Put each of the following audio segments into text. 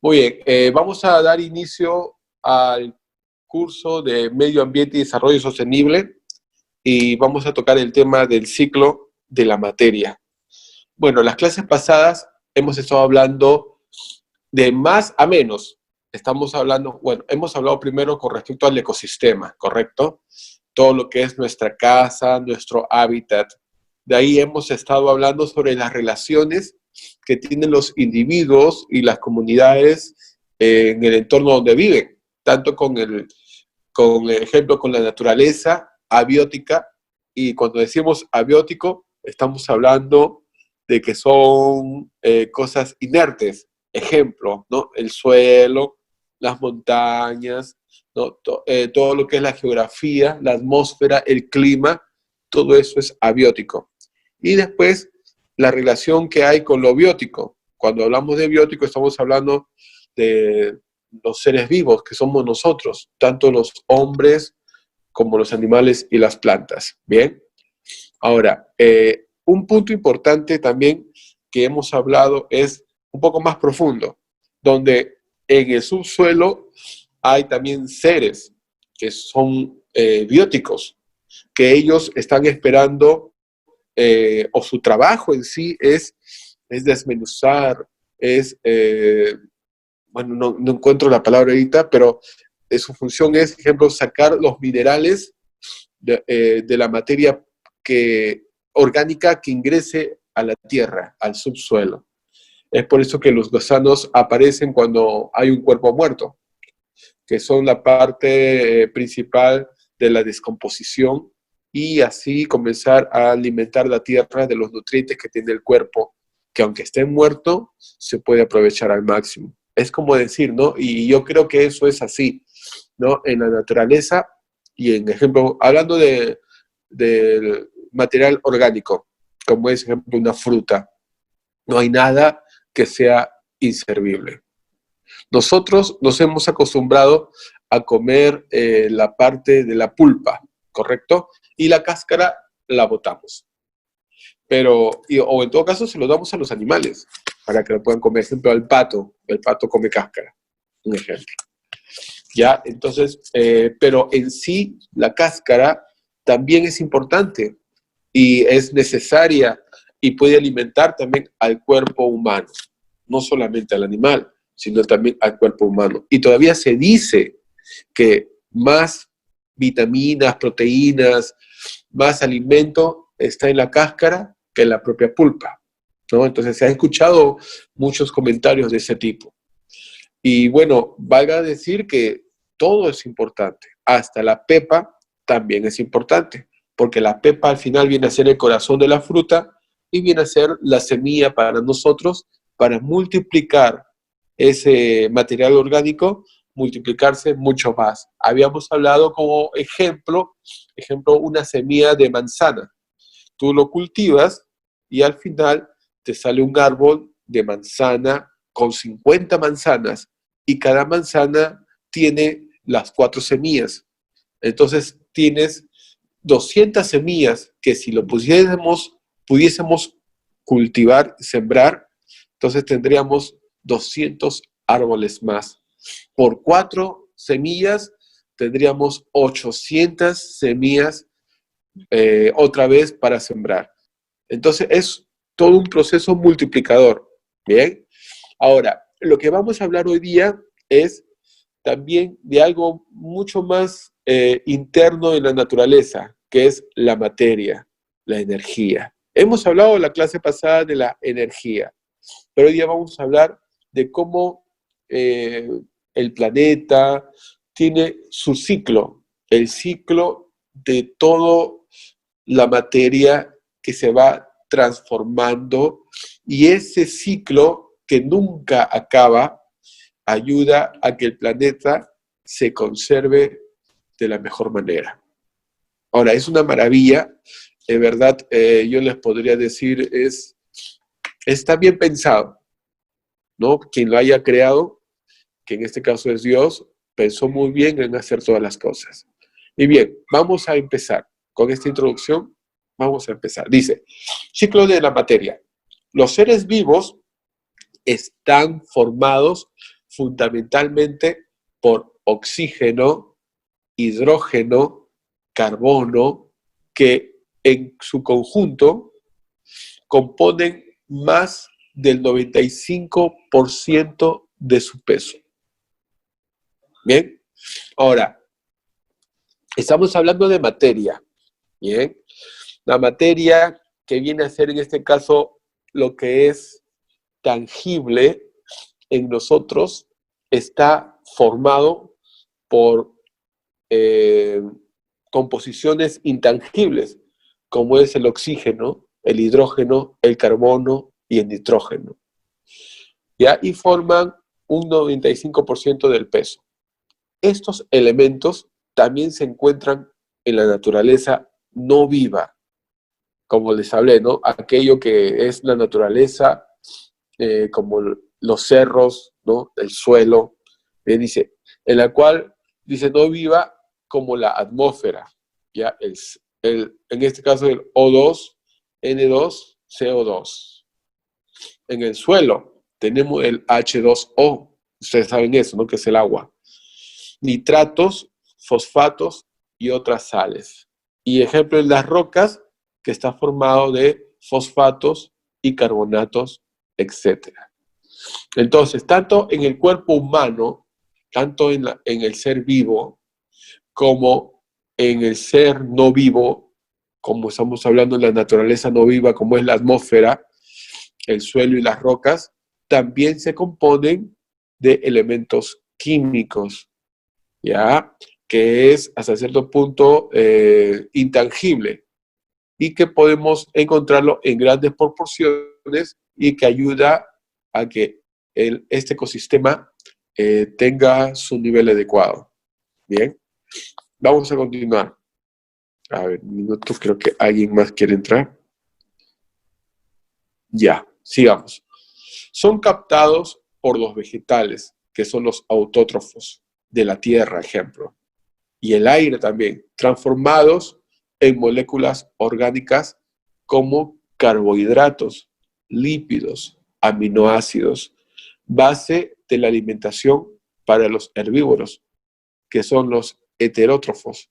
Muy bien, vamos a dar inicio al curso de Medio Ambiente y Desarrollo Sostenible y vamos a tocar el tema del ciclo de la materia. Bueno, las clases pasadas hemos estado hablando de más a menos. Estamos hablando, bueno, hemos hablado primero con respecto al ecosistema, ¿correcto? Todo lo que es nuestra casa, nuestro hábitat. De ahí hemos estado hablando sobre las relaciones que tienen los individuos y las comunidades en el entorno donde viven, tanto con el ejemplo, con la naturaleza abiótica, y cuando decimos abiótico, estamos hablando de que son cosas inertes, ejemplo, ¿no? El suelo, las montañas, ¿no? Todo lo que es la geografía, la atmósfera, el clima, todo eso es abiótico. Y después, la relación que hay con lo biótico. Cuando hablamos de biótico, estamos hablando de los seres vivos, que somos nosotros, tanto los hombres como los animales y las plantas. Bien, ahora, un punto importante también que hemos hablado es un poco más profundo, donde en el subsuelo hay también seres que son bióticos, que ellos están esperando, o su trabajo en sí es desmenuzar, bueno, no encuentro la palabra ahorita, pero su función es, por ejemplo, sacar los minerales de la materia orgánica que ingrese a la tierra, al subsuelo. Es por eso que los gusanos aparecen cuando hay un cuerpo muerto, que son la parte principal de la descomposición, y así comenzar a alimentar la tierra de los nutrientes que tiene el cuerpo, que aunque esté muerto, se puede aprovechar al máximo. Es como decir, ¿no? Y yo creo que eso es así, ¿no? En la naturaleza, y en ejemplo, hablando del material orgánico, como es, ejemplo, una fruta, no hay nada que sea inservible. Nosotros nos hemos acostumbrado a comer la parte de la pulpa, ¿correcto? Y la cáscara la botamos. Pero, o en todo caso, se lo damos a los animales para que lo puedan comer. Por ejemplo, al pato. El pato come cáscara, un ejemplo. ¿Ya? Entonces, pero en sí, la cáscara también es importante y es necesaria y puede alimentar también al cuerpo humano, no solamente al animal, sino también al cuerpo humano. Y todavía se dice que más vitaminas, proteínas, más alimento está en la cáscara que en la propia pulpa, ¿no? Entonces se han escuchado muchos comentarios de ese tipo. Y bueno, valga decir que todo es importante, hasta la pepa también es importante, porque la pepa al final viene a ser el corazón de la fruta y viene a ser la semilla para nosotros, para multiplicar ese material orgánico, multiplicarse mucho más. Habíamos hablado como ejemplo, una semilla de manzana. Tú lo cultivas y al final te sale un árbol de manzana con 50 manzanas, y cada manzana tiene las 4 semillas. Entonces tienes 200 semillas que si lo pudiésemos cultivar, sembrar, entonces tendríamos 200 árboles más. Por 4 semillas tendríamos 800 semillas otra vez para sembrar. Entonces es todo un proceso multiplicador. Bien, ahora, lo que vamos a hablar hoy día es también de algo mucho más interno en la naturaleza, que es la materia, la energía. Hemos hablado en la clase pasada de la energía, pero hoy día vamos a hablar de cómo eh, el planeta tiene su ciclo, el ciclo de toda la materia que se va transformando, y ese ciclo que nunca acaba ayuda a que el planeta se conserve de la mejor manera. Ahora, es una maravilla, de verdad, yo les podría decir, está bien pensado, ¿no? Quien lo haya creado, que en este caso es Dios, pensó muy bien en hacer todas las cosas. Y bien, vamos a empezar con esta introducción. Vamos a empezar. Dice, ciclo de la materia. Los seres vivos están formados fundamentalmente por oxígeno, hidrógeno, carbono, que en su conjunto componen más del 95% de su peso. Bien, ahora, estamos hablando de materia, bien, la materia que viene a ser en este caso lo que es tangible en nosotros está formado por composiciones intangibles, como es el oxígeno, el hidrógeno, el carbono y el nitrógeno. ¿Ya? Y forman un 95% del peso. Estos elementos también se encuentran en la naturaleza no viva, como les hablé, ¿no? Aquello que es la naturaleza, como los cerros, ¿no? El suelo, dice, en la cual dice no viva como la atmósfera, ¿ya? En este caso el O2, N2, CO2. En el suelo tenemos el H2O, ustedes saben eso, ¿no? Que es el agua. Nitratos, fosfatos y otras sales. Y ejemplo en las rocas, que está formado de fosfatos y carbonatos, etc. Entonces, tanto en el cuerpo humano, tanto en el ser vivo, como en el ser no vivo, como estamos hablando de la naturaleza no viva, como es la atmósfera, el suelo y las rocas, también se componen de elementos químicos, ¿ya? Que es hasta cierto punto intangible y que podemos encontrarlo en grandes proporciones y que ayuda a que este ecosistema tenga su nivel adecuado. Bien, vamos a continuar. A ver, un minuto, creo que alguien más quiere entrar. Ya, sigamos. Son captados por los vegetales, que son los autótrofos de la tierra, ejemplo, y el aire también, transformados en moléculas orgánicas como carbohidratos, lípidos, aminoácidos, base de la alimentación para los herbívoros, que son los heterótrofos,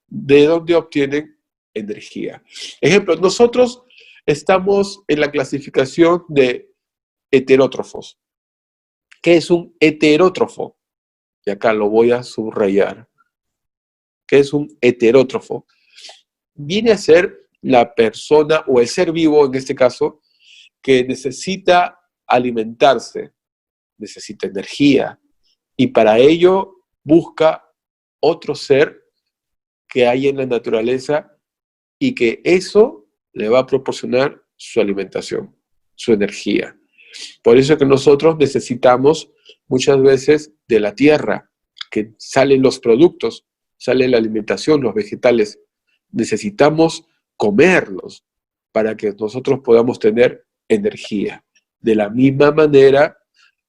de donde obtienen energía. Ejemplo, nosotros estamos en la clasificación de heterótrofos. ¿Qué es un heterótrofo? Y acá lo voy a subrayar. ¿Qué es un heterótrofo? Viene a ser la persona o el ser vivo, en este caso, que necesita alimentarse, necesita energía, y para ello busca otro ser que hay en la naturaleza y que eso le va a proporcionar su alimentación, su energía. Por eso es que nosotros necesitamos muchas veces de la tierra, que salen los productos, sale la alimentación, los vegetales. Necesitamos comerlos para que nosotros podamos tener energía. De la misma manera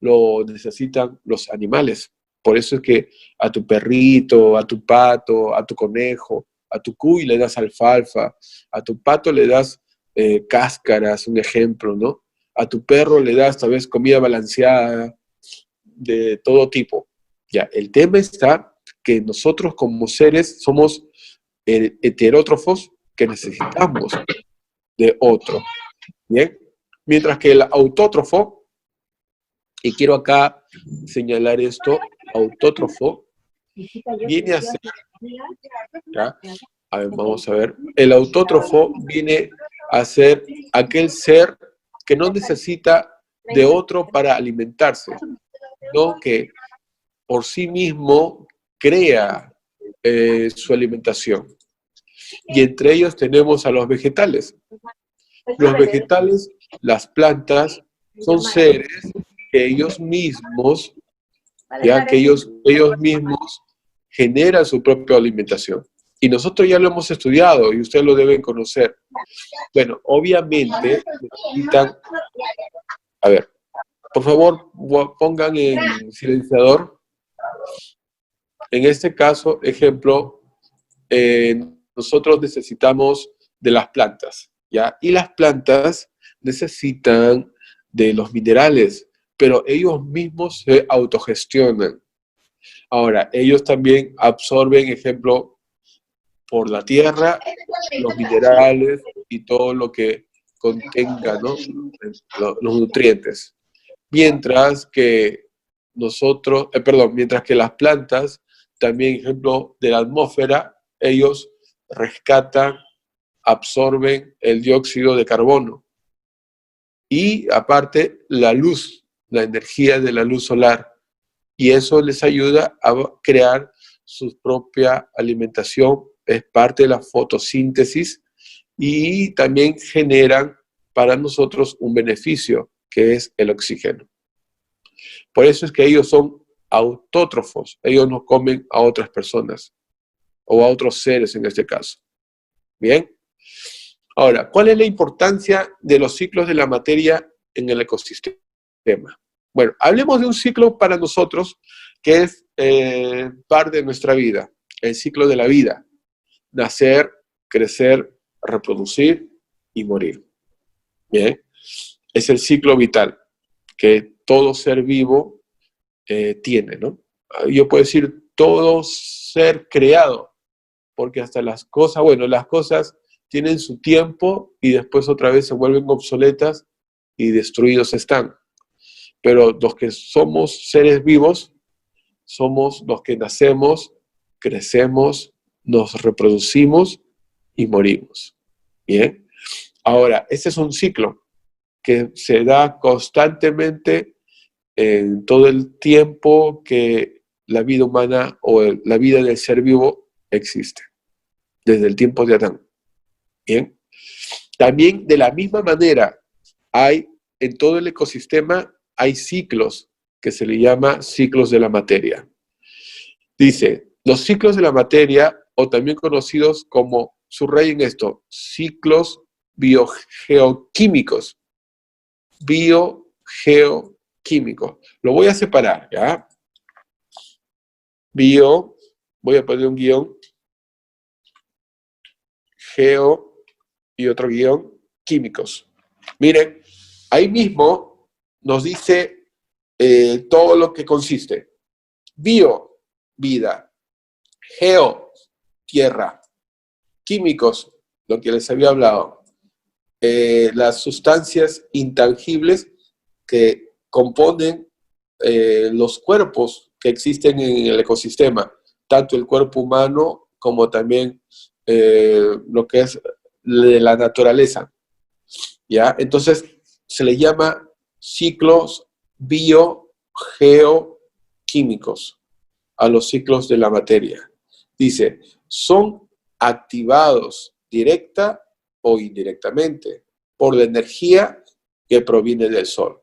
lo necesitan los animales. Por eso es que a tu perrito, a tu pato, a tu conejo, a tu cuy le das alfalfa, a tu pato le das cáscaras, un ejemplo, ¿no? A tu perro le das tal vez comida balanceada de todo tipo. Ya, el tema está que nosotros como seres somos heterótrofos que necesitamos de otro. ¿Bien? Mientras que el autótrofo, y quiero acá señalar esto, autótrofo viene a ser, ¿ya? A ver, vamos a ver, el autótrofo viene a ser aquel ser que no necesita de otro para alimentarse, sino que por sí mismo crea su alimentación. Y entre ellos tenemos a los vegetales. Los vegetales, las plantas, son seres que ellos mismos, ya que ellos mismos generan su propia alimentación. Y nosotros ya lo hemos estudiado y ustedes lo deben conocer. Bueno, obviamente necesitan, a ver, por favor, pongan en silenciador. En este caso, ejemplo, nosotros necesitamos de las plantas, ¿ya? Y las plantas necesitan de los minerales, pero ellos mismos se autogestionan. Ahora, ellos también absorben, ejemplo, por la tierra, los minerales y todo lo que contenga, ¿no? Los nutrientes. Mientras que mientras que las plantas, también, ejemplo, de la atmósfera, ellos rescatan, absorben el dióxido de carbono. Y aparte, la luz, la energía de la luz solar. Y eso les ayuda a crear su propia alimentación, es parte de la fotosíntesis y también generan para nosotros un beneficio, que es el oxígeno. Por eso es que ellos son autótrofos, ellos no comen a otras personas o a otros seres en este caso. Bien. Ahora, ¿cuál es la importancia de los ciclos de la materia en el ecosistema? Bueno, hablemos de un ciclo para nosotros que es parte de nuestra vida, el ciclo de la vida. Nacer, crecer, reproducir y morir. Bien, es el ciclo vital que todo ser vivo tiene, ¿no? Yo puedo decir todo ser creado, porque hasta las cosas, bueno, las cosas tienen su tiempo y después otra vez se vuelven obsoletas y destruidos están. Pero los que somos seres vivos, somos los que nacemos, crecemos, nos reproducimos y morimos. Bien. Ahora, este es un ciclo que se da constantemente en todo el tiempo que la vida humana o la vida del ser vivo existe, desde el tiempo de Adán. Bien. También de la misma manera hay en todo el ecosistema hay ciclos que se le llama ciclos de la materia. Dice, los ciclos de la materia, o también conocidos como, subrayen esto, ciclos biogeoquímicos. Biogeoquímicos. Lo voy a separar, ¿ya? Voy a poner un guión, geo y otro guión, químicos. Miren, ahí mismo nos dice todo lo que consiste. Bio, vida. Geo, tierra. Químicos, lo que les había hablado. Las sustancias intangibles que componen los cuerpos que existen en el ecosistema, tanto el cuerpo humano como también lo que es de la naturaleza. ¿Ya? Entonces, se le llama ciclos biogeoquímicos a los ciclos de la materia. Dice, son activados directa o indirectamente por la energía que proviene del Sol.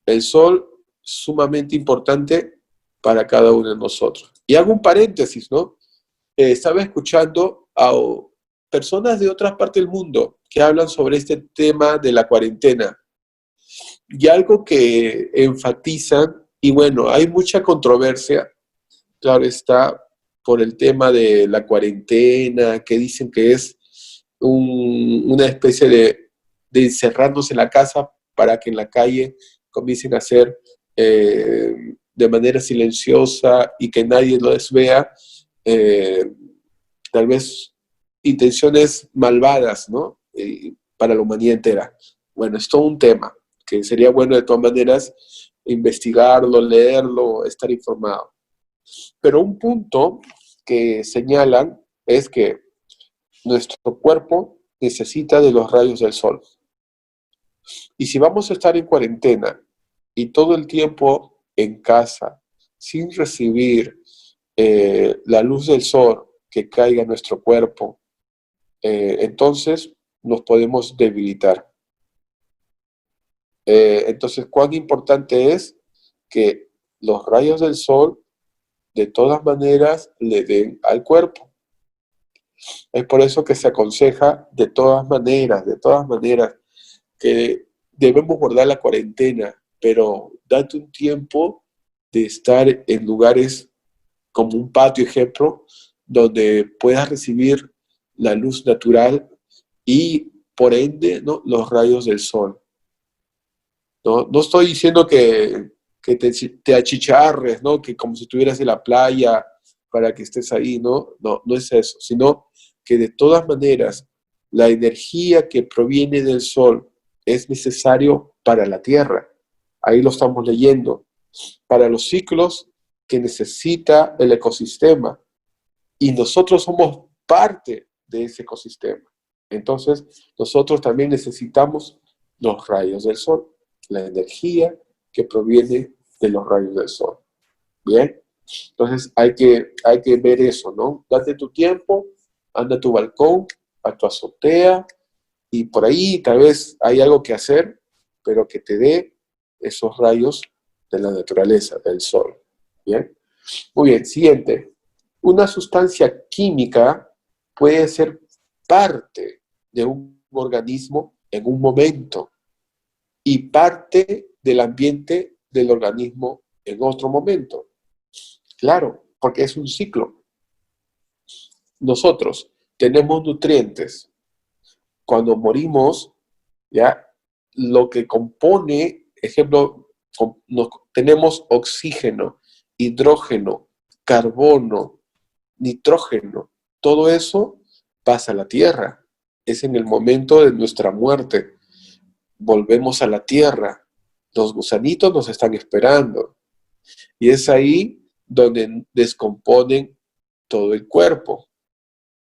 El Sol es sumamente importante para cada uno de nosotros. Y hago un paréntesis, ¿no? Estaba escuchando a personas de otras partes del mundo que hablan sobre este tema de la cuarentena. Y algo que enfatizan, y bueno, hay mucha controversia, claro está, por el tema de la cuarentena, que dicen que es una especie de encerrarnos en la casa para que en la calle comiencen a hacer de manera silenciosa y que nadie los vea, tal vez intenciones malvadas, ¿no? Para la humanidad entera. Bueno, es todo un tema que sería bueno de todas maneras investigarlo, leerlo, estar informado. Pero un punto que señalan es que nuestro cuerpo necesita de los rayos del sol. Y si vamos a estar en cuarentena y todo el tiempo en casa, sin recibir la luz del sol que caiga en nuestro cuerpo, entonces nos podemos debilitar. Entonces, ¿cuán importante es que los rayos del sol de todas maneras le den al cuerpo? Es por eso que se aconseja de todas maneras, que debemos guardar la cuarentena, pero date un tiempo de estar en lugares como un patio, ejemplo, donde puedas recibir la luz natural y, por ende, ¿no?, los rayos del sol. ¿no? No estoy diciendo que te achicharres, ¿no? Que como si estuvieras en la playa para que estés ahí, ¿no? No, no es eso, sino que de todas maneras la energía que proviene del sol es necesario para la Tierra. Ahí lo estamos leyendo. Para los ciclos que necesita el ecosistema. Y nosotros somos parte de ese ecosistema. Entonces, nosotros también necesitamos los rayos del sol, la energía que proviene de los rayos del sol. Bien, entonces hay que ver eso, ¿no? Date tu tiempo, anda a tu balcón, a tu azotea, y por ahí tal vez hay algo que hacer, pero que te dé esos rayos de la naturaleza, del sol. Bien, muy bien, siguiente. Una sustancia química puede ser parte de un organismo en un momento y parte del ambiente del organismo en otro momento. Claro, porque es un ciclo. Nosotros tenemos nutrientes. Cuando morimos, ya lo que compone, ejemplo, tenemos oxígeno, hidrógeno, carbono, nitrógeno, todo eso pasa a la tierra. Es en el momento de nuestra muerte. Volvemos a la tierra. Los gusanitos nos están esperando. Y es ahí donde descomponen todo el cuerpo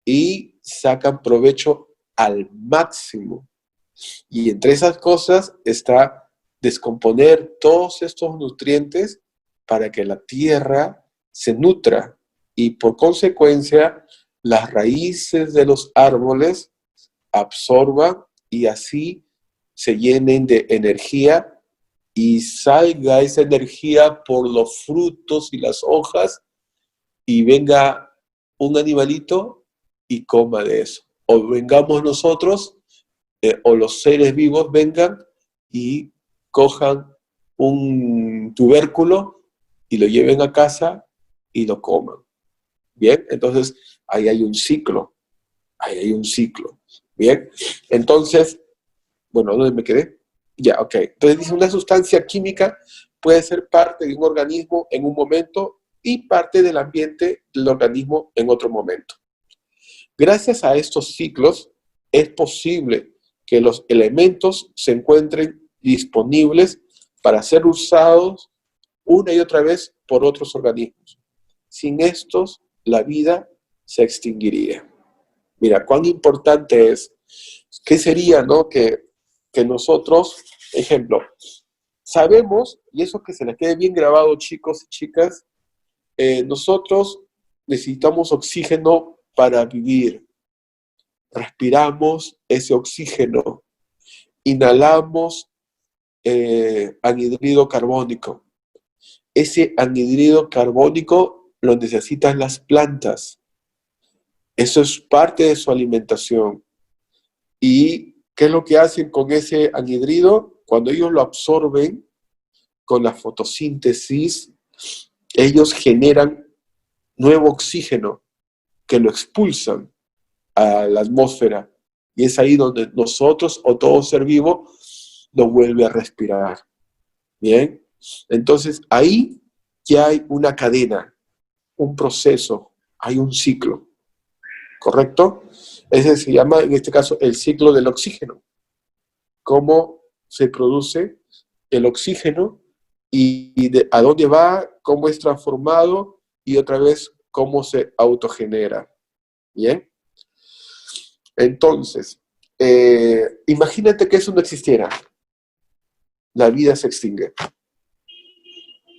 y sacan provecho al máximo. Y entre esas cosas está descomponer todos estos nutrientes para que la tierra se nutra y por consecuencia las raíces de los árboles absorban y así se llenen de energía y salga esa energía por los frutos y las hojas y venga un animalito y coma de eso. O vengamos nosotros, o los seres vivos vengan y cojan un tubérculo y lo lleven a casa y lo coman. Bien, entonces ahí hay un ciclo, ahí hay un ciclo. Bien, entonces, bueno, ¿dónde me quedé? Ya, ok. Entonces dice, una sustancia química puede ser parte de un organismo en un momento y parte del ambiente del organismo en otro momento. Gracias a estos ciclos es posible que los elementos se encuentren disponibles para ser usados una y otra vez por otros organismos. Sin estos, la vida se extinguiría. Mira, cuán importante es. ¿Qué sería, no? Que nosotros, ejemplo, sabemos, y eso que se les quede bien grabado, chicos y chicas, nosotros necesitamos oxígeno para vivir. Respiramos ese oxígeno, inhalamos anhídrido carbónico. Ese anhídrido carbónico lo necesitan las plantas. Eso es parte de su alimentación. ¿Y qué es lo que hacen con ese anhídrido? Cuando ellos lo absorben con la fotosíntesis, ellos generan nuevo oxígeno que lo expulsan a la atmósfera. Y es ahí donde nosotros o todo ser vivo lo vuelve a respirar. Bien, entonces ahí ya hay una cadena, un proceso, hay un ciclo, ¿correcto? Ese se llama, en este caso, el ciclo del oxígeno. Cómo se produce el oxígeno y a dónde va, cómo es transformado y otra vez cómo se autogenera. ¿Bien? Entonces, imagínate que eso no existiera. La vida se extingue.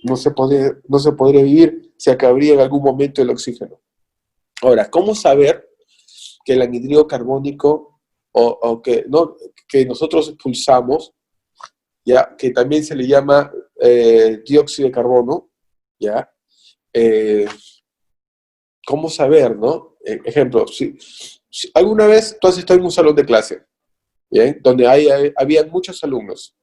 No se podría vivir, se acabaría en algún momento el oxígeno. Ahora, ¿cómo saber que el anhídrido carbónico o que, no, que nosotros expulsamos, ya, que también se le llama dióxido de carbono, ya, ¿cómo saber, no? Ejemplo, si alguna vez tú has estado en un salón de clase, ¿bien? Donde habían muchos alumnos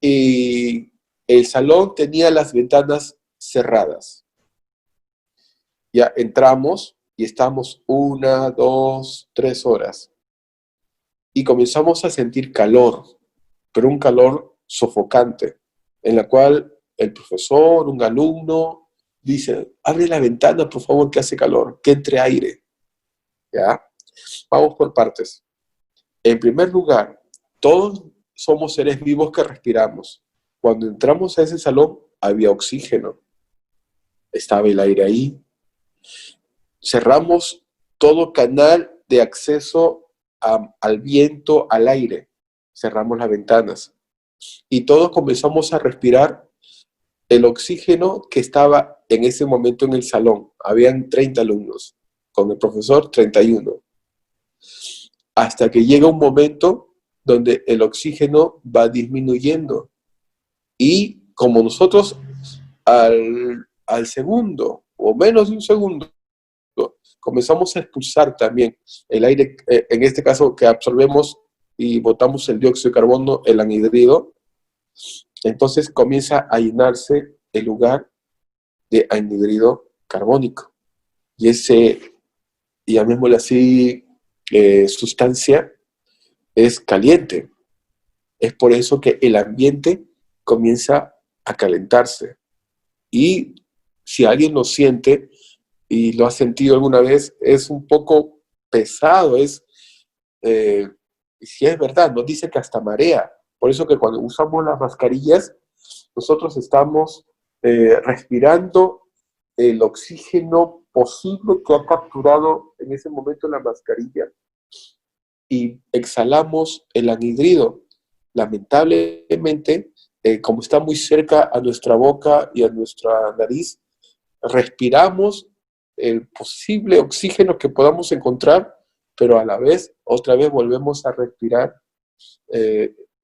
y el salón tenía las ventanas cerradas. Ya entramos y estamos 1, 2, 3 horas y comenzamos a sentir calor, pero un calor sofocante, en la cual el profesor, un alumno, dice, abre la ventana, por favor, que hace calor, que entre aire. ¿Ya? Vamos por partes. En primer lugar, todos somos seres vivos que respiramos. Cuando entramos a ese salón, había oxígeno, estaba el aire ahí. Cerramos todo canal de acceso al viento, al aire. Cerramos las ventanas. Y todos comenzamos a respirar el oxígeno que estaba en ese momento en el salón. Habían 30 alumnos, con el profesor 31. Hasta que llega un momento donde el oxígeno va disminuyendo. Y como nosotros al segundo, o menos de un segundo, comenzamos a expulsar también el aire, en este caso que absorbemos y botamos el dióxido de carbono, el anhídrido, entonces comienza a llenarse el lugar de anhídrido carbónico. Y ese, llamémosle así, sustancia es caliente. Es por eso que el ambiente comienza a calentarse. Y si alguien lo siente y lo ha sentido alguna vez, es un poco pesado, y si es verdad, nos dice que hasta marea. Por eso que cuando usamos las mascarillas, nosotros estamos respirando el oxígeno posible que ha capturado en ese momento la mascarilla y exhalamos el anhídrido. Lamentablemente, como está muy cerca a nuestra boca y a nuestra nariz, respiramos el posible oxígeno que podamos encontrar, pero a la vez, otra vez volvemos a respirar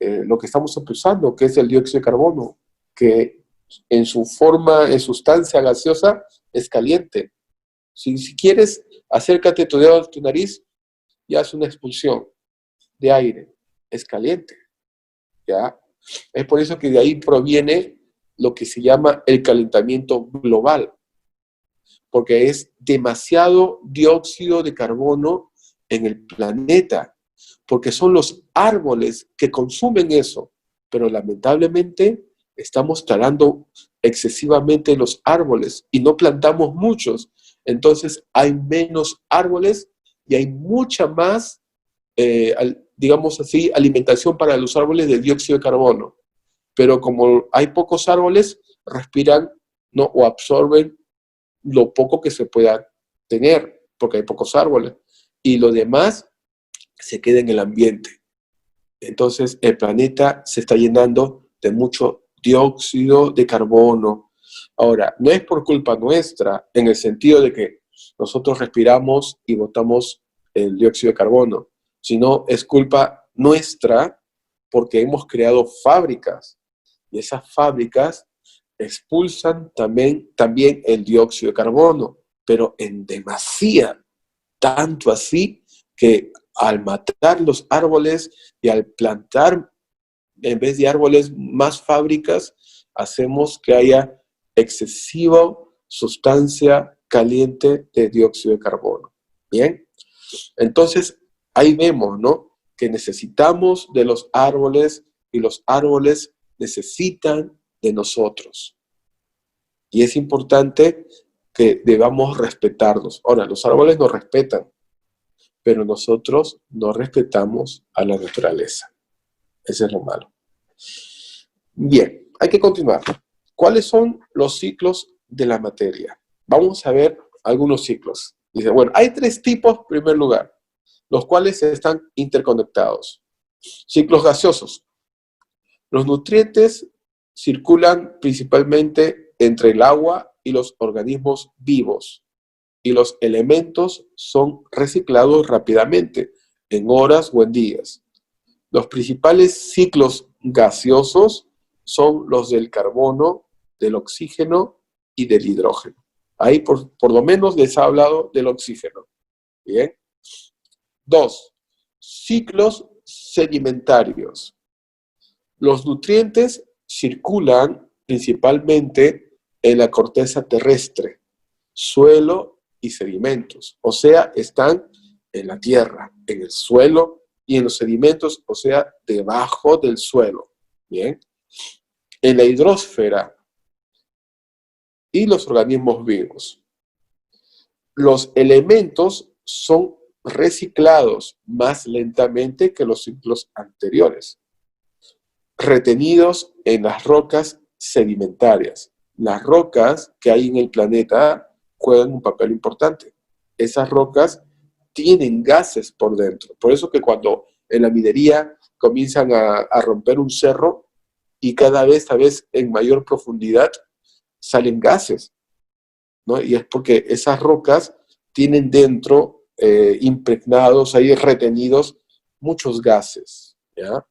lo que estamos expulsando, que es el dióxido de carbono, que en su forma, en sustancia gaseosa, es caliente. Si quieres, acércate tu dedo a tu nariz y haz una expulsión de aire. Es caliente, ¿ya? Es por eso que de ahí proviene lo que se llama el calentamiento global, porque es demasiado dióxido de carbono en el planeta, porque son los árboles que consumen eso, pero lamentablemente estamos talando excesivamente los árboles y no plantamos muchos, entonces hay menos árboles y hay mucha más, digamos así, alimentación para los árboles de dióxido de carbono, pero como hay pocos árboles, respiran, ¿no?, o absorben lo poco que se pueda tener, porque hay pocos árboles, y lo demás se queda en el ambiente. Entonces el planeta se está llenando de mucho dióxido de carbono. Ahora, no es por culpa nuestra, en el sentido de que nosotros respiramos y botamos el dióxido de carbono, sino es culpa nuestra porque hemos creado fábricas, y esas fábricas expulsan también el dióxido de carbono, pero en demasía, tanto así que al matar los árboles y al plantar en vez de árboles más fábricas, hacemos que haya excesiva sustancia caliente de dióxido de carbono. Bien, entonces ahí vemos, ¿no?, que necesitamos de los árboles y los árboles necesitan de nosotros. Y es importante que debamos respetarnos. Ahora, los árboles nos respetan, pero nosotros no respetamos a la naturaleza. Ese es lo malo. Bien, hay que continuar. ¿Cuáles son los ciclos de la materia? Vamos a ver algunos ciclos. Dice, bueno, hay 3 tipos en primer lugar, los cuales están interconectados. Ciclos gaseosos. Los nutrientes circulan principalmente entre el agua y los organismos vivos, y los elementos son reciclados rápidamente, en horas o en días. Los principales ciclos gaseosos son los del carbono, del oxígeno y del hidrógeno. Ahí por lo menos les ha hablado del oxígeno. Bien. 2. Ciclos sedimentarios. Los nutrientes circulan principalmente en la corteza terrestre, suelo y sedimentos, o sea, están en la tierra, en el suelo y en los sedimentos, o sea, debajo del suelo. Bien. en la hidrosfera y los organismos vivos. Los elementos son reciclados más lentamente que los ciclos anteriores, retenidos en las rocas sedimentarias. Las rocas que hay en el planeta juegan un papel importante. Esas rocas tienen gases por dentro. Por eso que cuando en la minería comienzan a romper un cerro y cada vez, tal vez en mayor profundidad, salen gases, ¿no? Y es porque esas rocas tienen dentro, impregnados, ahí retenidos, muchos gases, ¿ya?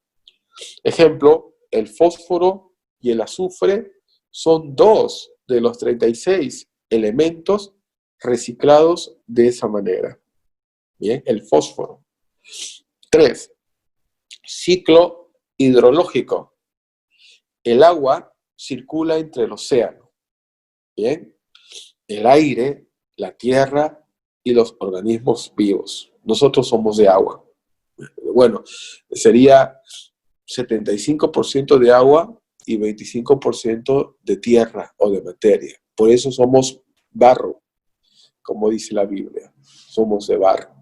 Ejemplo, el fósforo y el azufre son dos de los 36 elementos reciclados de esa manera. Bien, el fósforo. 3. Ciclo hidrológico. El agua circula entre el océano. Bien, el aire, la tierra y los organismos vivos. Nosotros somos de agua. Bueno, sería 75% de agua y 25% de tierra o de materia. Por eso somos barro, como dice la Biblia. Somos de barro.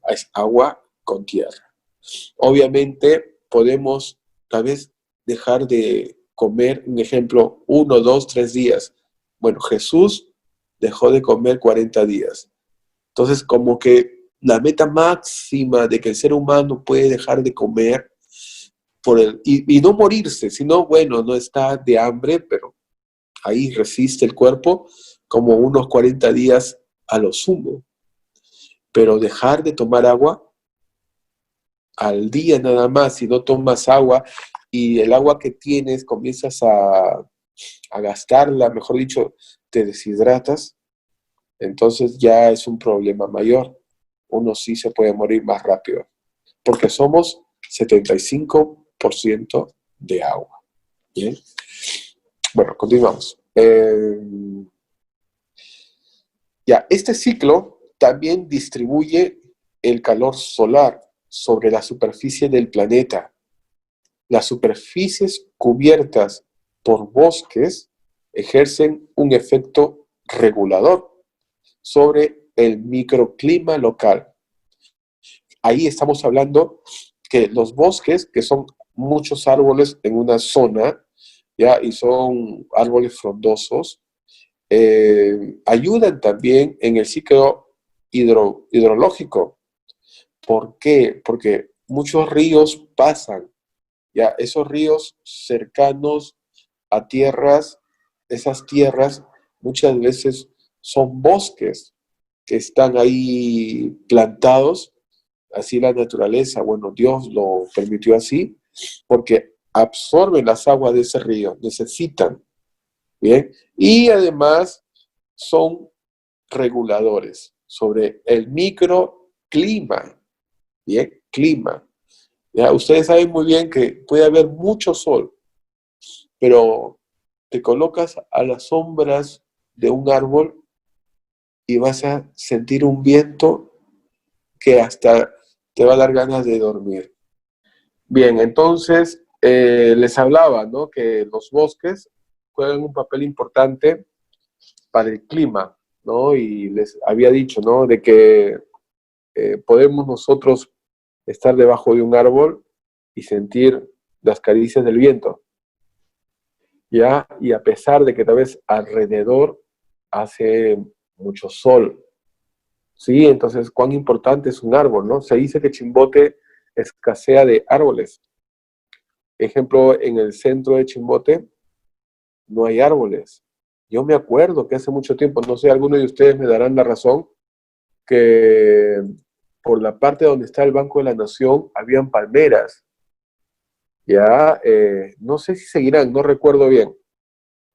Es agua con tierra. Obviamente podemos tal vez dejar de comer, un ejemplo, 1, 2, 3 días. Bueno, Jesús dejó de comer 40 días. Entonces, como que la meta máxima de que el ser humano puede dejar de comer y no morirse, sino, bueno, no está de hambre, pero ahí resiste el cuerpo como unos 40 días a lo sumo. Pero dejar de tomar agua al día nada más, si no tomas agua y el agua que tienes comienzas a gastarla, mejor dicho, te deshidratas, entonces ya es un problema mayor. Uno sí se puede morir más rápido, porque somos 75% de agua. ¿Bien? Bueno, continuamos. Ya, este ciclo también distribuye el calor solar sobre la superficie del planeta. Las superficies cubiertas por bosques ejercen un efecto regulador sobre el microclima local. Ahí estamos hablando que los bosques, que son muchos árboles en una zona, ¿ya? Y son árboles frondosos, ayudan también en el ciclo hidrológico. ¿Por qué? Porque muchos ríos pasan, ya esos ríos cercanos a tierras, esas tierras muchas veces son bosques que están ahí plantados, así la naturaleza, bueno, Dios lo permitió así, porque absorben las aguas de ese río, necesitan, ¿bien? Y además son reguladores sobre el microclima, ¿bien? Clima. ¿Ya? Ustedes saben muy bien que puede haber mucho sol, pero te colocas a las sombras de un árbol y vas a sentir un viento que hasta te va a dar ganas de dormir. Bien, entonces les hablaba, ¿no?, que los bosques juegan un papel importante para el clima, ¿no? Y les había dicho, ¿no?, de que podemos nosotros estar debajo de un árbol y sentir las caricias del viento, ¿ya? Y a pesar de que tal vez alrededor hace mucho sol, ¿sí? Entonces, ¿cuán importante es un árbol, no? Se dice que Chimbote escasea de árboles. Ejemplo, en el centro de Chimbote no hay árboles. Yo me acuerdo que hace mucho tiempo, no sé, algunos de ustedes me darán la razón, que por la parte donde está el Banco de la Nación habían palmeras. Ya, no sé si seguirán, no recuerdo bien,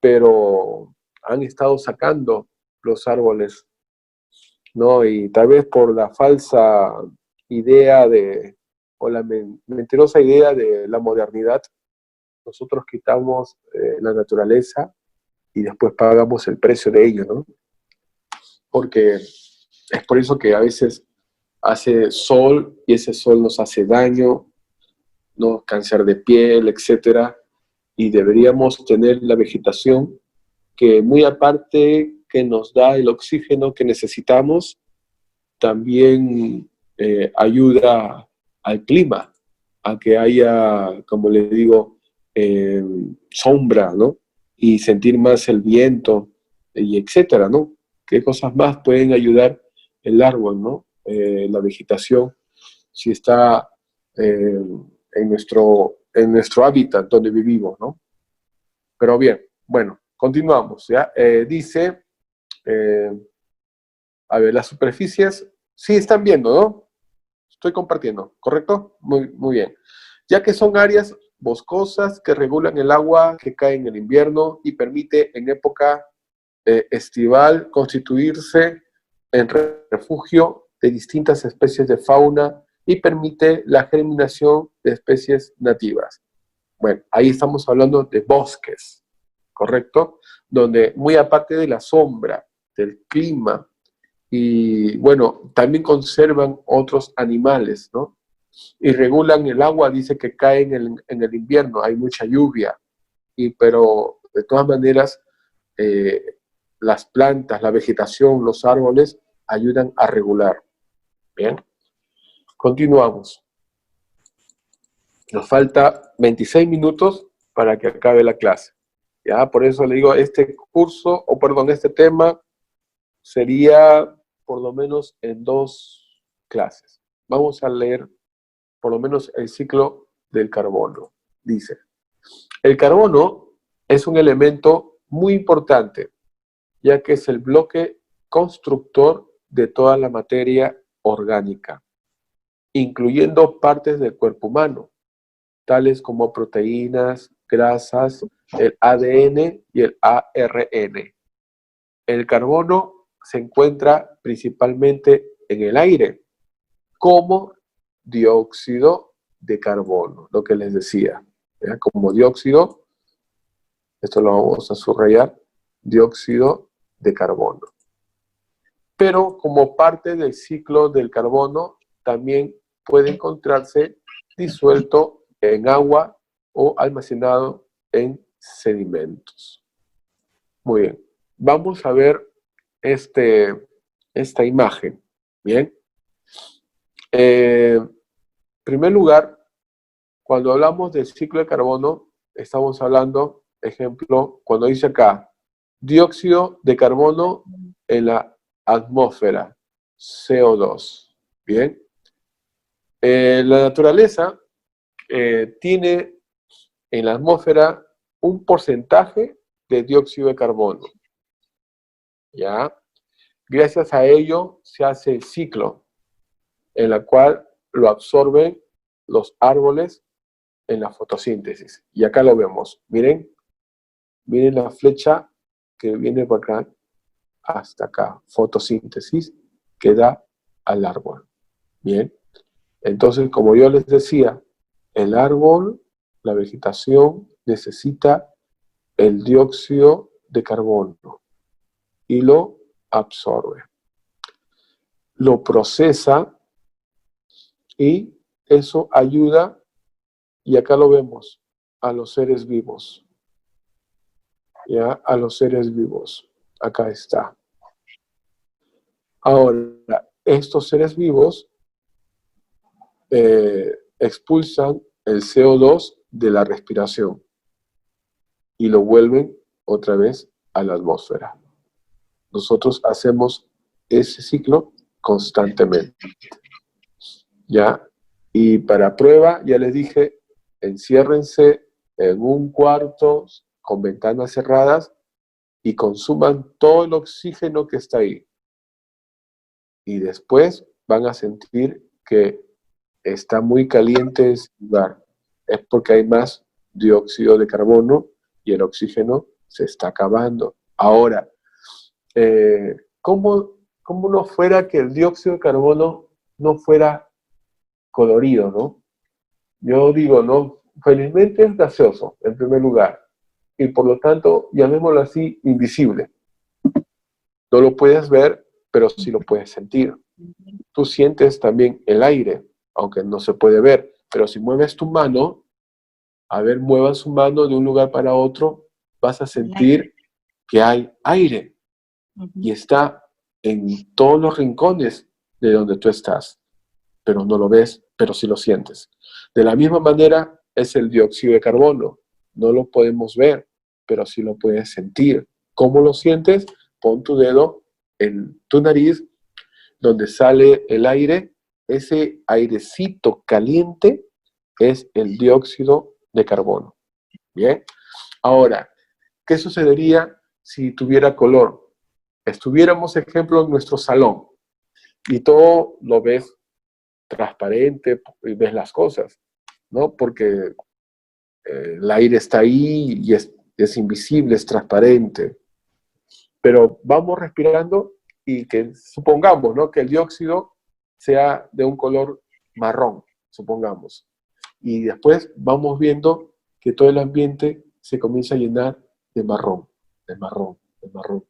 pero han estado sacando los árboles, ¿no? Y tal vez por la falsa idea o la mentirosa idea de la modernidad, nosotros quitamos la naturaleza y después pagamos el precio de ello, ¿no? Porque es por eso que a veces hace sol y ese sol nos hace daño, ¿no? Cáncer de piel, etcétera. y deberíamos tener la vegetación que, muy aparte que nos da el oxígeno que necesitamos, también ayuda al clima, a que haya, como le digo, sombra, ¿no? Y sentir más el viento, y etcétera, ¿no? ¿Qué cosas más pueden ayudar el árbol, ¿no? La vegetación, si está en nuestro hábitat donde vivimos, ¿no? Pero bien, bueno, continuamos, ¿ya? Dice, eh, a ver, las superficies, sí están viendo, ¿no? Estoy compartiendo, ¿correcto? Muy bien. Ya que son áreas boscosas que regulan el agua que cae en el invierno y permite en época estival constituirse en refugio de distintas especies de fauna y permite la germinación de especies nativas. Bueno, ahí estamos hablando de bosques, ¿correcto? Donde muy aparte de la sombra, del clima, y bueno, también conservan otros animales, ¿no? Y regulan el agua, dice que cae en el invierno, hay mucha lluvia, pero de todas maneras eh, las plantas, la vegetación, los árboles ayudan a regular. Bien, continuamos. Nos falta 26 minutos para que acabe la clase. Ya, por eso le digo, este curso, o perdón, este tema sería por lo menos en 2 clases. Vamos a leer por lo menos el ciclo del carbono. Dice, el carbono es un elemento muy importante, ya que es el bloque constructor de toda la materia orgánica, incluyendo partes del cuerpo humano, tales como proteínas, grasas, el ADN y el ARN. El carbono se encuentra principalmente en el aire, como dióxido de carbono, lo que les decía. ¿Ya? Como dióxido, esto lo vamos a subrayar, dióxido de carbono. Pero como parte del ciclo del carbono, también puede encontrarse disuelto en agua o almacenado en sedimentos. Muy bien, vamos a ver esta imagen. Bien. En primer lugar, cuando hablamos del ciclo de carbono, estamos hablando, ejemplo, cuando dice acá, dióxido de carbono en la atmósfera, CO2. Bien. La naturaleza tiene en la atmósfera un porcentaje de dióxido de carbono. ¿Ya? Gracias a ello se hace el ciclo en el cual lo absorben los árboles en la fotosíntesis. Y acá lo vemos. Miren la flecha que viene por acá hasta acá. Fotosíntesis que da al árbol. Bien. Entonces, como yo les decía, el árbol, la vegetación, necesita el dióxido de carbono y lo absorbe. Lo procesa y eso ayuda, y acá lo vemos, a los seres vivos. ¿Ya? A los seres vivos. Acá está. Ahora, estos seres vivos expulsan el CO2 de la respiración y lo vuelven otra vez a la atmósfera. Nosotros hacemos ese ciclo constantemente. ¿Ya? Y para prueba, ya les dije, enciérrense en un cuarto con ventanas cerradas y consuman todo el oxígeno que está ahí. Y después van a sentir que está muy caliente ese lugar. Es porque hay más dióxido de carbono y el oxígeno se está acabando. Ahora, ¿cómo no fuera que el dióxido de carbono no fuera colorido, ¿no? Yo digo, ¿no? Felizmente es gaseoso, en primer lugar, y por lo tanto, llamémoslo así, invisible. No lo puedes ver, pero sí lo puedes sentir. Tú sientes también el aire, aunque no se puede ver, pero si mueves tu mano, A ver, mueva su mano de un lugar para otro, vas a sentir que hay aire y está en todos los rincones de donde tú estás, pero no lo ves, pero sí lo sientes. De la misma manera es el dióxido de carbono. No lo podemos ver, pero sí lo puedes sentir. ¿Cómo lo sientes? Pon tu dedo en tu nariz, donde sale el aire. Ese airecito caliente es el dióxido de carbono. Bien. Ahora, ¿qué sucedería si tuviera color? Estuviéramos, ejemplo, en nuestro salón y todo lo ves transparente y ves las cosas, ¿no? Porque el aire está ahí y es invisible, es transparente. Pero vamos respirando y que supongamos, ¿no?, que el dióxido sea de un color marrón, supongamos. Y después vamos viendo que todo el ambiente se comienza a llenar de marrón, de marrón, de marrón.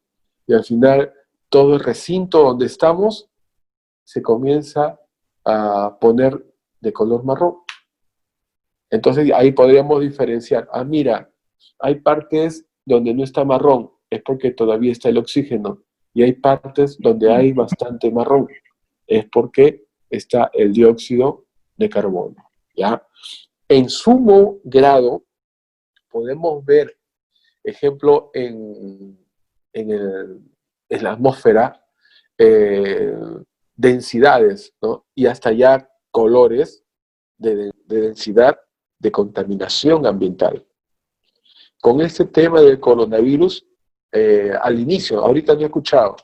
Y al final todo el recinto donde estamos se comienza a poner de color marrón. Entonces ahí podríamos diferenciar, mira, hay partes donde no está marrón, es porque todavía está el oxígeno, y hay partes donde hay bastante marrón, es porque está el dióxido de carbono, ¿ya? En sumo grado podemos ver, ejemplo, en la atmósfera, eh, densidades, ¿no? Y hasta ya colores de densidad de contaminación ambiental. Con este tema del coronavirus, al inicio, ahorita no he escuchado,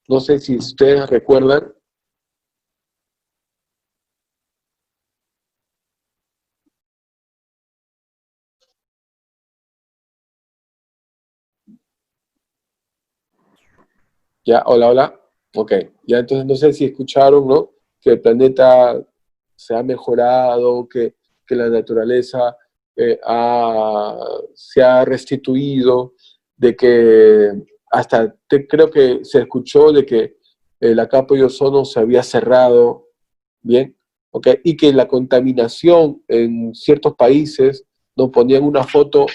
no sé si ustedes recuerdan. Ya, hola, hola. Ok, ya entonces no sé si escucharon, ¿no? Que el planeta se ha mejorado, que la naturaleza se ha restituido, de que hasta creo que se escuchó de que la capa de ozono se había cerrado, ¿bien? Ok, y que la contaminación en ciertos países nos ponían una foto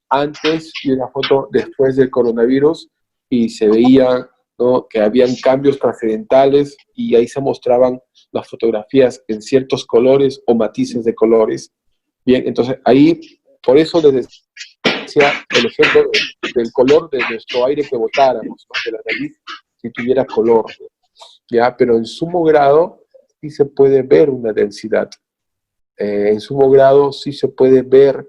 antes y una foto después del coronavirus y se veía, ¿no?, que habían cambios trascendentales y ahí se mostraban las fotografías en ciertos colores o matices de colores. Bien, entonces ahí, por eso les decía el ejemplo del color de nuestro aire que botáramos, ¿no?, de la nariz, si tuviera color, ¿ya? Pero en sumo grado sí se puede ver una densidad. En sumo grado sí se puede ver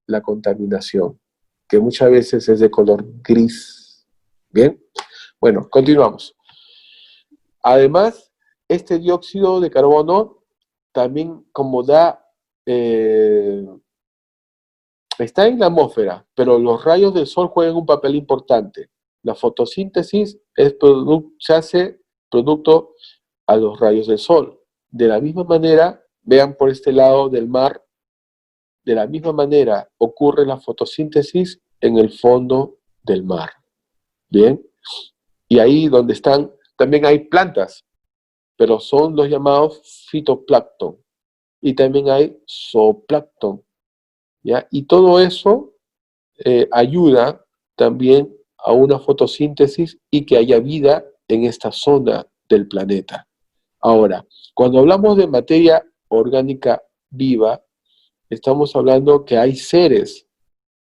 la contaminación, que muchas veces es de color gris. Bien, bueno, continuamos. Además, este dióxido de carbono también, como está en la atmósfera, pero los rayos del sol juegan un papel importante. La fotosíntesis se hace producto a los rayos del sol. De la misma manera, vean por este lado del mar, de la misma manera ocurre la fotosíntesis en el fondo del mar. Bien, y ahí donde están, también hay plantas, pero son los llamados fitoplancton. Y también hay zooplancton, ¿ya? Y todo eso ayuda también a una fotosíntesis y que haya vida en esta zona del planeta. Ahora, cuando hablamos de materia orgánica viva, estamos hablando que hay seres,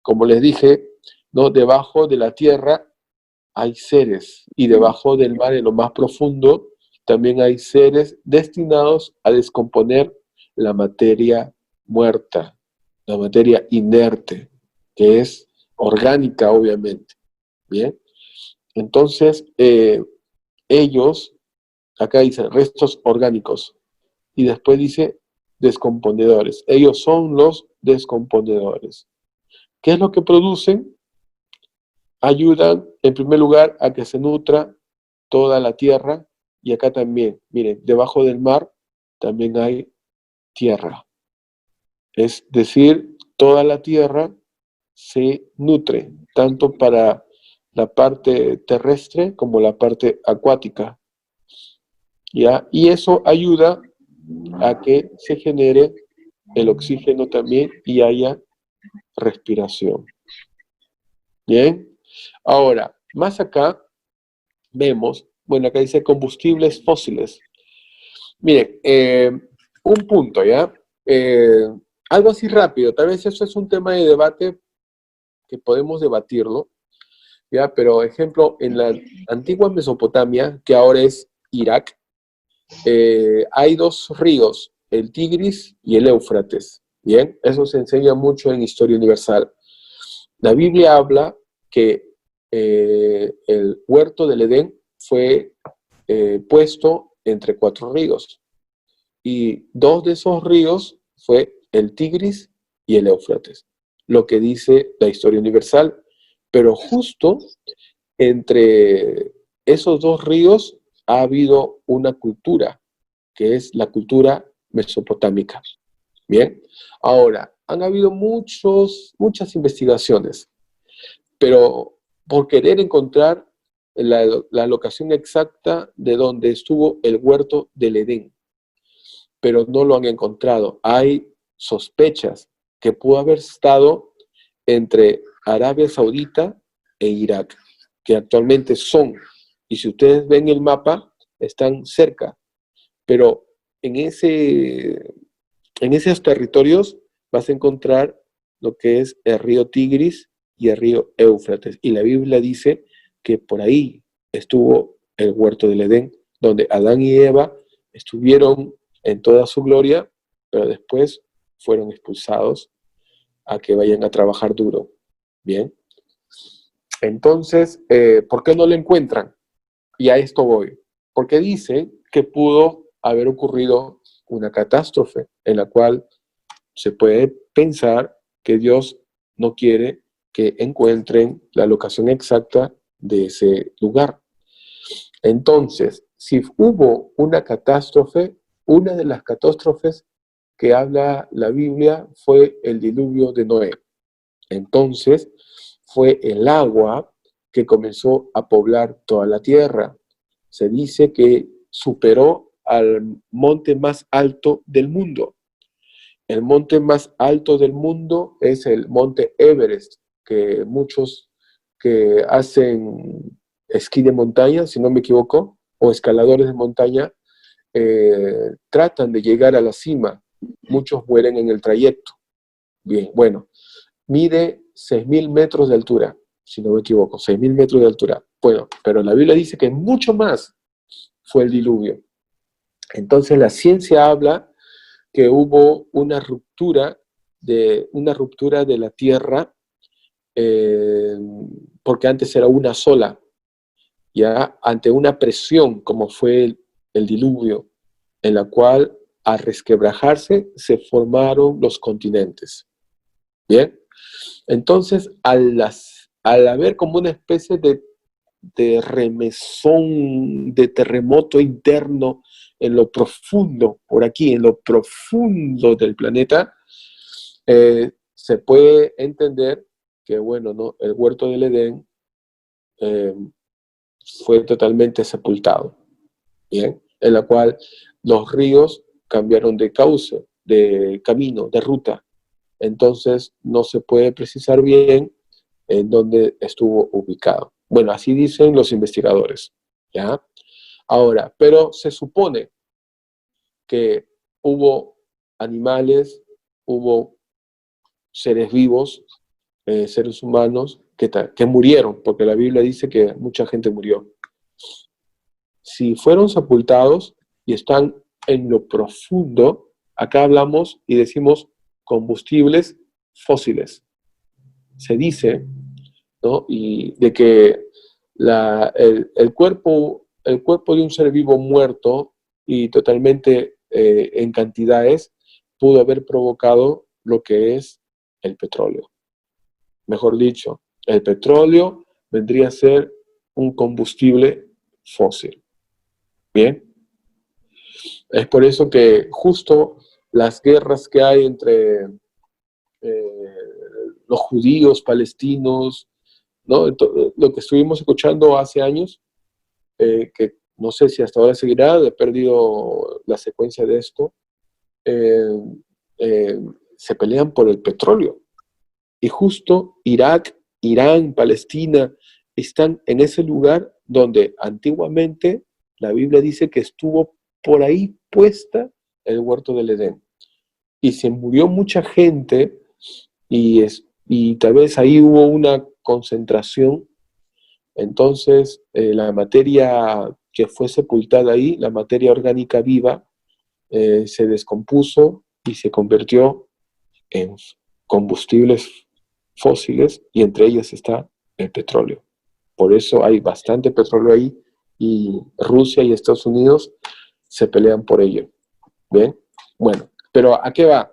como les dije, ¿no?, debajo de la tierra hay seres, y debajo del mar, en lo más profundo, también hay seres destinados a descomponer la materia muerta, la materia inerte, que es orgánica, obviamente. Bien, entonces ellos, acá dice restos orgánicos, y después dice descomponedores. Ellos son los descomponedores. ¿Qué es lo que producen? Ayudan, en primer lugar, a que se nutra toda la tierra, y acá también, miren, debajo del mar también hay tierra. Es decir, toda la tierra se nutre, tanto para la parte terrestre como la parte acuática, ¿ya? Y eso ayuda a que se genere el oxígeno también y haya respiración. Bien, ahora, más acá vemos, bueno, acá dice combustibles fósiles. Miren, un punto, ¿ya? Eh, Algo así rápido, tal vez eso es un tema de debate que podemos debatirlo, ¿ya? Pero, ejemplo, en la antigua Mesopotamia, que ahora es Irak, hay dos ríos, el Tigris y el Éufrates, ¿bien? Eso se enseña mucho en Historia Universal. La Biblia habla que el huerto del Edén fue puesto entre cuatro ríos, y dos de esos ríos fue el Tigris y el Éufrates, lo que dice la Historia Universal. Pero justo entre esos dos ríos ha habido una cultura, que es la cultura mesopotámica. Bien, ahora, han habido muchas investigaciones, pero por querer encontrar la locación exacta de donde estuvo el huerto del Edén, pero no lo han encontrado. Hay sospechas que pudo haber estado entre Arabia Saudita e Irak, que actualmente son, y si ustedes ven el mapa, están cerca, pero en, en esos territorios vas a encontrar lo que es el río Tigris y el río Éufrates, y la Biblia dice que por ahí estuvo el huerto del Edén, donde Adán y Eva estuvieron en toda su gloria, pero después fueron expulsados a que vayan a trabajar duro. Bien, entonces, ¿por qué no lo encuentran? Y a esto voy. Porque dicen que pudo haber ocurrido una catástrofe en la cual se puede pensar que Dios no quiere que encuentren la locación exacta de ese lugar. Entonces, si hubo una catástrofe, una de las catástrofes que habla la Biblia fue el diluvio de Noé. Entonces, fue el agua que comenzó a poblar toda la tierra. Se dice que superó al monte más alto del mundo. El monte más alto del mundo es el monte Everest, que muchos que hacen esquí de montaña, si no me equivoco, o escaladores de montaña, tratan de llegar a la cima. Muchos mueren en el trayecto. Bien, bueno, mide 6.000 metros de altura, si no me equivoco, 6.000 metros de altura. Bueno, pero la Biblia dice que mucho más fue el diluvio. Entonces la ciencia habla que hubo una ruptura de la tierra, eh, porque antes era una sola, ya ante una presión como fue el diluvio, en la cual al resquebrajarse se formaron los continentes. Bien, entonces al haber como una especie de remesón, de terremoto interno en lo profundo, por aquí, en lo profundo del planeta, se puede entender que, bueno, ¿no? El huerto del Edén eh, fue totalmente sepultado, ¿bien? En la cual los ríos cambiaron de cauce, de camino, de ruta. Entonces no se puede precisar bien en dónde estuvo ubicado. Bueno, así dicen los investigadores, ¿ya? Ahora, pero se supone que hubo animales, hubo seres vivos, seres humanos, que murieron, porque la Biblia dice que mucha gente murió. Si fueron sepultados y están en lo profundo, acá hablamos y decimos combustibles fósiles. Se dice, ¿no? Y de que el cuerpo de un ser vivo muerto y totalmente en cantidades pudo haber provocado lo que es el petróleo. Mejor dicho, el petróleo vendría a ser un combustible fósil. Bien, es por eso que justo las guerras que hay entre los judíos, palestinos, ¿no? Lo que estuvimos escuchando hace años, que no sé si hasta ahora seguirá, he perdido la secuencia de esto, eh, se pelean por el petróleo. Y justo Irak, Irán, Palestina, están en ese lugar donde antiguamente la Biblia dice que estuvo por ahí puesta el huerto del Edén. Y se murió mucha gente y tal vez ahí hubo una concentración. Entonces la materia que fue sepultada ahí, la materia orgánica viva, se descompuso y se convirtió en combustibles fósiles, y entre ellas está el petróleo. Por eso hay bastante petróleo ahí, y Rusia y Estados Unidos se pelean por ello. ¿Bien? Bueno, pero ¿a qué va?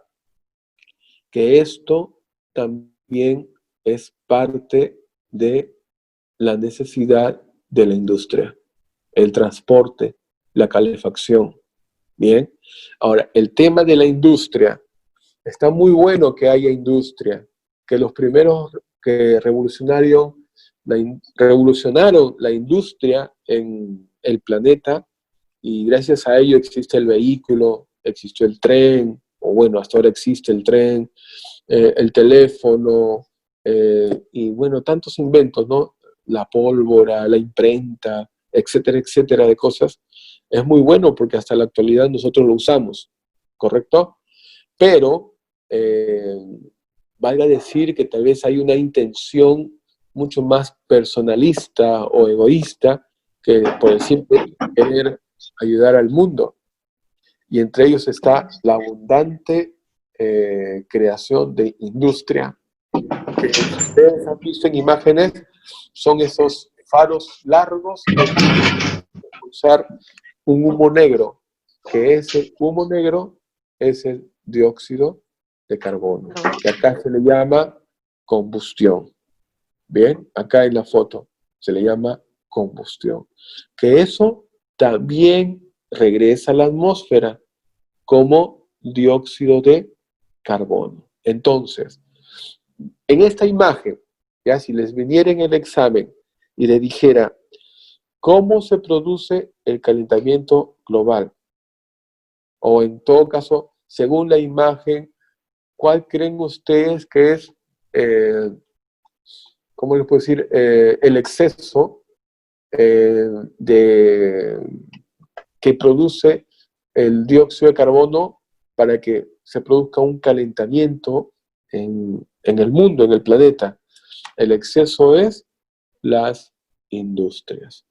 Que esto también es parte de la necesidad de la industria, el transporte, la calefacción. Bien, ahora, el tema de la industria, está muy bueno que haya industria, que los primeros que revolucionaron la industria en el planeta, y gracias a ello existe el vehículo, existió el tren, o bueno, hasta ahora existe el tren, el teléfono, y bueno, tantos inventos, ¿no? La pólvora, la imprenta, etcétera, etcétera, de cosas. Es muy bueno porque hasta la actualidad nosotros lo usamos, ¿correcto? Pero eh, valga decir que tal vez hay una intención mucho más personalista o egoísta que por el simple querer ayudar al mundo. Y entre ellos está la abundante creación de industria, que ustedes han visto en imágenes, son esos faros largos que usar un humo negro, que ese humo negro es el dióxido de carbono, que acá se le llama combustión. Bien, acá en la foto se le llama combustión. Que eso también regresa a la atmósfera como dióxido de carbono. Entonces, en esta imagen, ya si les viniera en el examen y le dijera, ¿cómo se produce el calentamiento global? O en todo caso, según la imagen, ¿cuál creen ustedes que es, cómo les puedo decir, el exceso de, que produce el dióxido de carbono para que se produzca un calentamiento en el mundo, en el planeta? El exceso es las industrias.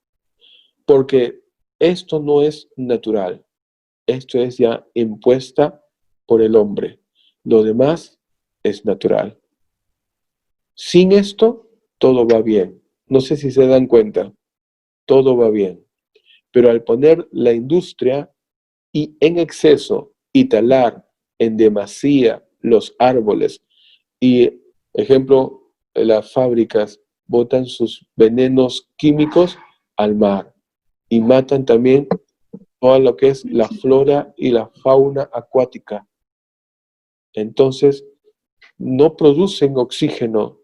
Porque esto no es natural, esto es ya impuesta por el hombre. Lo demás es natural. Sin esto, todo va bien. No sé si se dan cuenta, todo va bien. Pero al poner la industria y en exceso y talar en demasía los árboles y, ejemplo, las fábricas botan sus venenos químicos al mar y matan también todo lo que es la flora y la fauna acuática. Entonces, no producen oxígeno.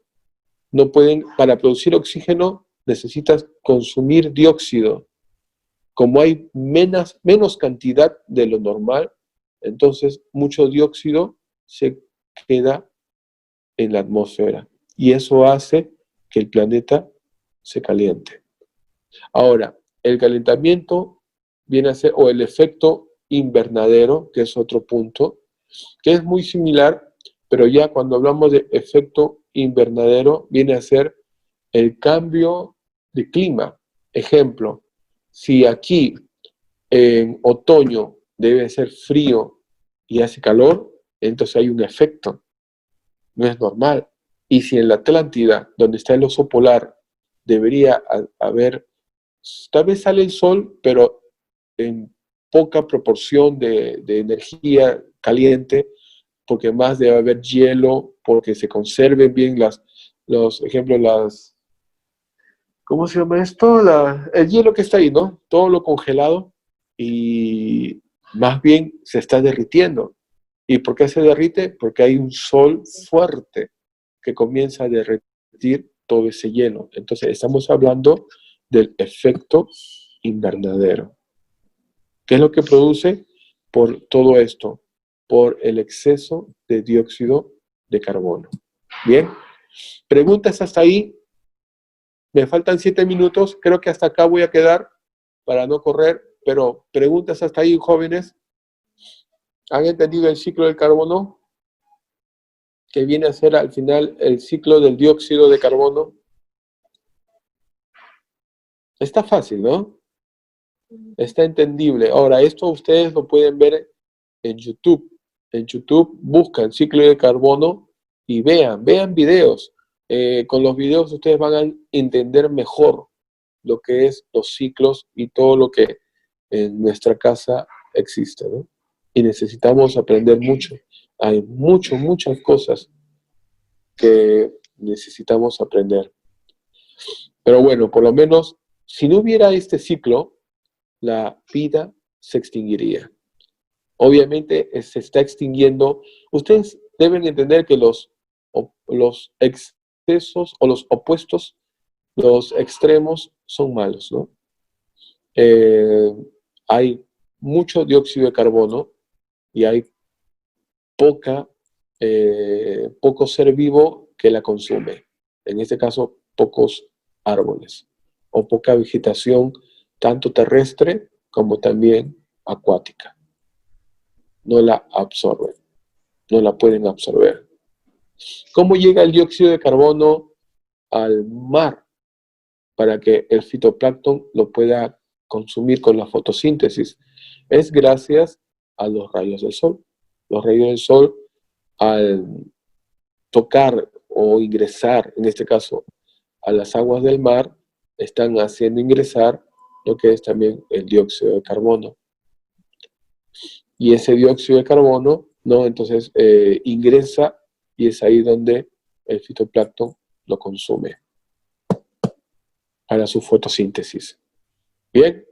No pueden, para producir oxígeno necesitas consumir dióxido. Como hay menos cantidad de lo normal, entonces mucho dióxido se queda en la atmósfera. Y eso hace que el planeta se caliente. Ahora, el calentamiento viene a ser, o el efecto invernadero, que es otro punto, que es muy similar, pero ya cuando hablamos de efecto invernadero, viene a ser el cambio de clima. Ejemplo, si aquí en otoño debe ser frío y hace calor, entonces hay un efecto, no es normal. Y si en la Atlántida, donde está el oso polar, debería haber, tal vez sale el sol, pero en poca proporción de energía caliente, porque más debe haber hielo, porque se conserven bien los ejemplos, ¿cómo se llama esto? El hielo que está ahí, ¿no? Todo lo congelado, y más bien se está derritiendo. ¿Y por qué se derrite? Porque hay un sol fuerte que comienza a derretir todo ese hielo. Entonces estamos hablando del efecto invernadero. ¿Qué es lo que produce? Por todo esto, por el exceso de dióxido de carbono. Bien, Preguntas hasta ahí. Me faltan 7 minutos. Creo que hasta acá voy a quedar para no correr. Pero preguntas hasta ahí, jóvenes. ¿Han entendido el ciclo del carbono? Que viene a ser al final el ciclo del dióxido de carbono. Está fácil, ¿no? Está entendible. Ahora, esto ustedes lo pueden ver en YouTube. En YouTube buscan ciclo de carbono y vean videos. Con los videos ustedes van a entender mejor lo que es los ciclos y todo lo que en nuestra casa existe, ¿no? Y necesitamos aprender mucho. Hay muchas cosas que necesitamos aprender. Pero bueno, por lo menos, si no hubiera este ciclo, la vida se extinguiría. Obviamente se está extinguiendo. Ustedes deben entender que los excesos o los opuestos, los extremos son malos, ¿no? Hay mucho dióxido de carbono y hay poco ser vivo que la consume. En este caso, pocos árboles o poca vegetación, tanto terrestre como también acuática. No la absorben, no la pueden absorber. ¿Cómo llega el dióxido de carbono al mar para que el fitoplancton lo pueda consumir con la fotosíntesis? Es gracias a los rayos del sol. Los rayos del sol, al tocar o ingresar, en este caso, a las aguas del mar, están haciendo ingresar lo que es también el dióxido de carbono. Y ese dióxido de carbono, ¿no? Entonces ingresa y es ahí donde el fitoplancton lo consume para su fotosíntesis. Bien,